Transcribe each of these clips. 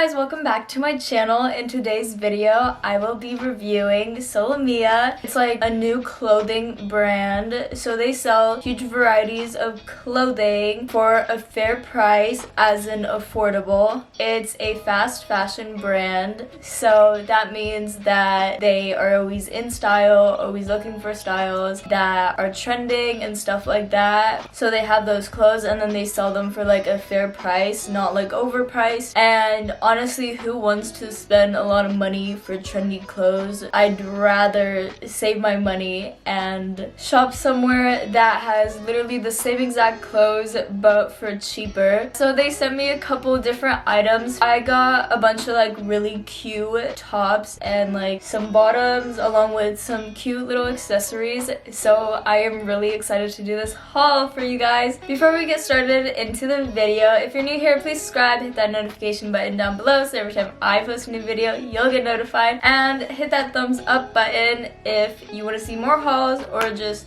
guys, welcome back to my channel. In today's video, I will be reviewing Soulmia. It's like a new clothing brand. So they sell huge varieties of clothing for a fair price, as in affordable. It's a fast fashion brand. So that means that they are always in style, always looking for styles that are trending and stuff like that. So they have those clothes and then they sell them for like a fair price, not like overpriced. And honestly, who wants to spend a lot of money for trendy clothes? I'd rather save my money and shop somewhere that has literally the same exact clothes but for cheaper. So they sent me a couple different items. I got a bunch of like really cute tops and like some bottoms along with some cute little accessories. So I am really excited to do this haul for you guys. Before we get started into the video, if you're new here, please subscribe, hit that notification button down below so every time I post a new video you'll get notified, and hit that thumbs up button if you want to see more hauls or just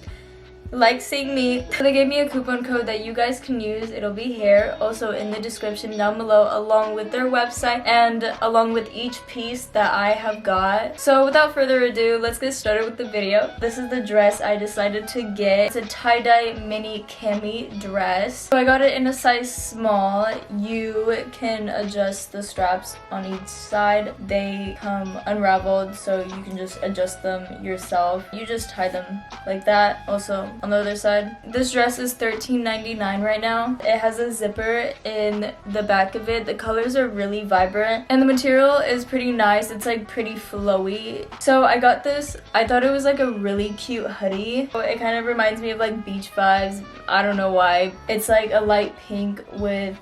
like seeing me. So they gave me a coupon code that you guys can use. It'll be here also in the description down below, along with their website and along with each piece that I have got. So without further ado, let's get started with the video. This is the dress I decided to get. It's a tie-dye mini cami dress. So I got it in a size small. You can adjust the straps on each side. They come unraveled, so you can just adjust them yourself. You just tie them like that. Also on the other side. This dress is $13.99 right now. It has a zipper in the back of it. The colors are really vibrant and the material is pretty nice. It's like pretty flowy. So I got this. I thought it was like a really cute hoodie. It kind of reminds me of like beach vibes. I don't know why. It's like a light pink with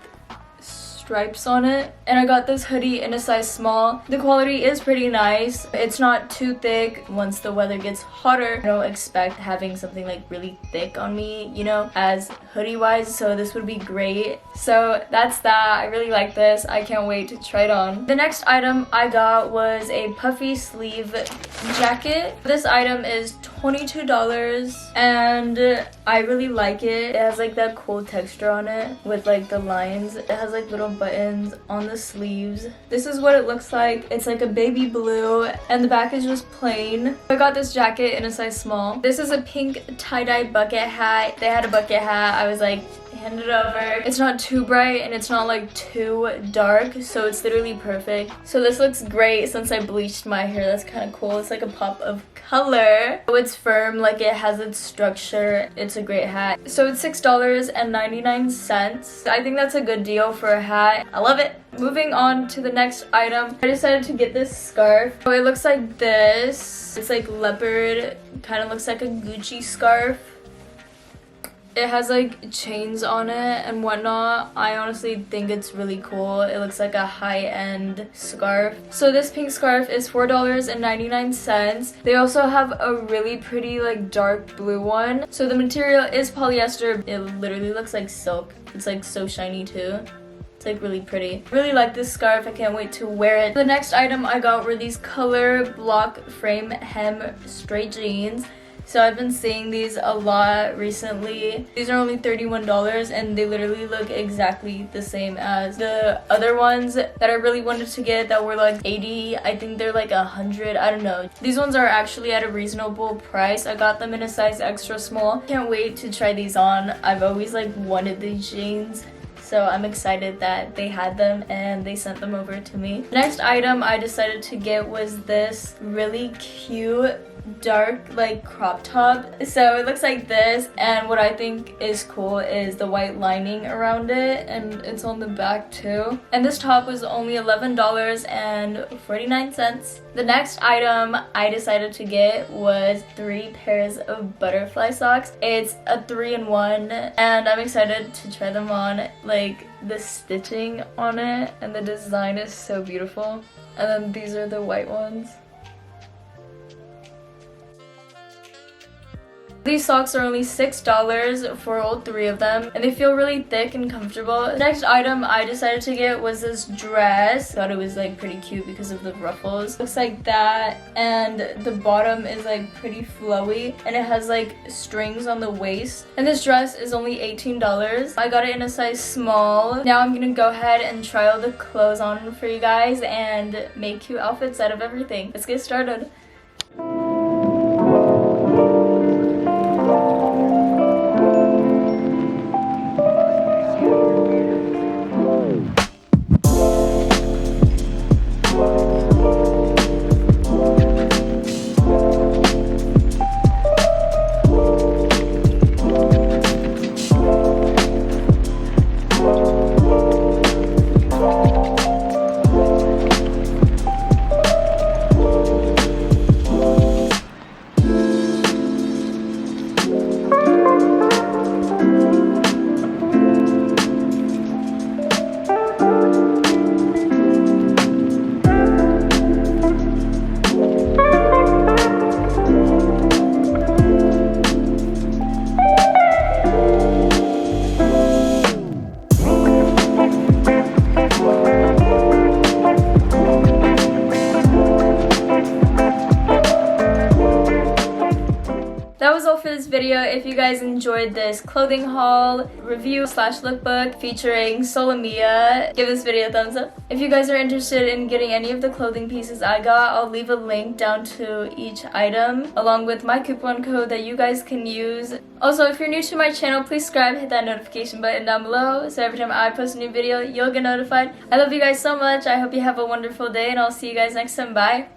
stripes on it, and I got this hoodie in a size small. The quality is pretty nice. It's not too thick. Once the weather gets hotter, I don't expect having something like really thick on me, you know, as hoodie wise, so this would be great. So that's that. I really like this. I can't wait to try it on. The next item I got was a puffy sleeve jacket. This item is $22 and I really like it. It has like that cool texture on it with like the lines. It has like little buttons on the sleeves. This is what it looks like. It's like a baby blue and the back is just plain. I got this jacket in a size small. This is a pink tie-dye bucket hat. They had a bucket hat. I was like, hand it over. It's not too bright and it's not like too dark, so it's literally perfect. So this looks great since I bleached my hair. That's kind of cool. It's like a pop of color. So it's firm, like it has its structure. It's a great hat. So it's $6.99. I think that's a good deal for a hat. I love it. Moving on to the next item, I decided to get this scarf. So it looks like this. It's like leopard, kind of looks like a Gucci scarf. It has like chains on it and whatnot. I honestly think it's really cool. It looks like a high-end scarf. So this pink scarf is $4.99. They also have a really pretty like dark blue one. So the material is polyester. It literally looks like silk. It's like so shiny too. It's like really pretty. Really like this scarf. I can't wait to wear it. The next item I got were these color block frame hem straight jeans. So I've been seeing these a lot recently. These are only $31 and they literally look exactly the same as the other ones that I really wanted to get that were like $80. I think they're like $100. I don't know. These ones are actually at a reasonable price. I got them in a size extra small. Can't wait to try these on. I've always like wanted these jeans. So I'm excited that they had them and they sent them over to me. The next item I decided to get was this really cute dark like crop top. So it looks like this, and what I think is cool is the white lining around it, and it's on the back too. And this top was only $11.49. The next item I decided to get was 3 pairs of butterfly socks. It's a 3-in-1 and I'm excited to try them on. Like the stitching on it and the design is so beautiful. And then these are the white ones. These socks are only $6 for all 3 of them, and they feel really thick and comfortable. The next item I decided to get was this dress. Thought it was like pretty cute because of the ruffles. Looks like that, and the bottom is like pretty flowy, and it has like strings on the waist. And this dress is only $18. I got it in a size small. Now I'm gonna go ahead and try all the clothes on for you guys and make cute outfits out of everything. Let's get started. That was all for this video. If you guys enjoyed this clothing haul review / lookbook featuring Soulmia, give this video a thumbs up. If you guys are interested in getting any of the clothing pieces I got, I'll leave a link down to each item along with my coupon code that you guys can use. Also, if you're new to my channel, please subscribe, hit that notification button down below so every time I post a new video, you'll get notified. I love you guys so much. I hope you have a wonderful day, and I'll see you guys next time. Bye!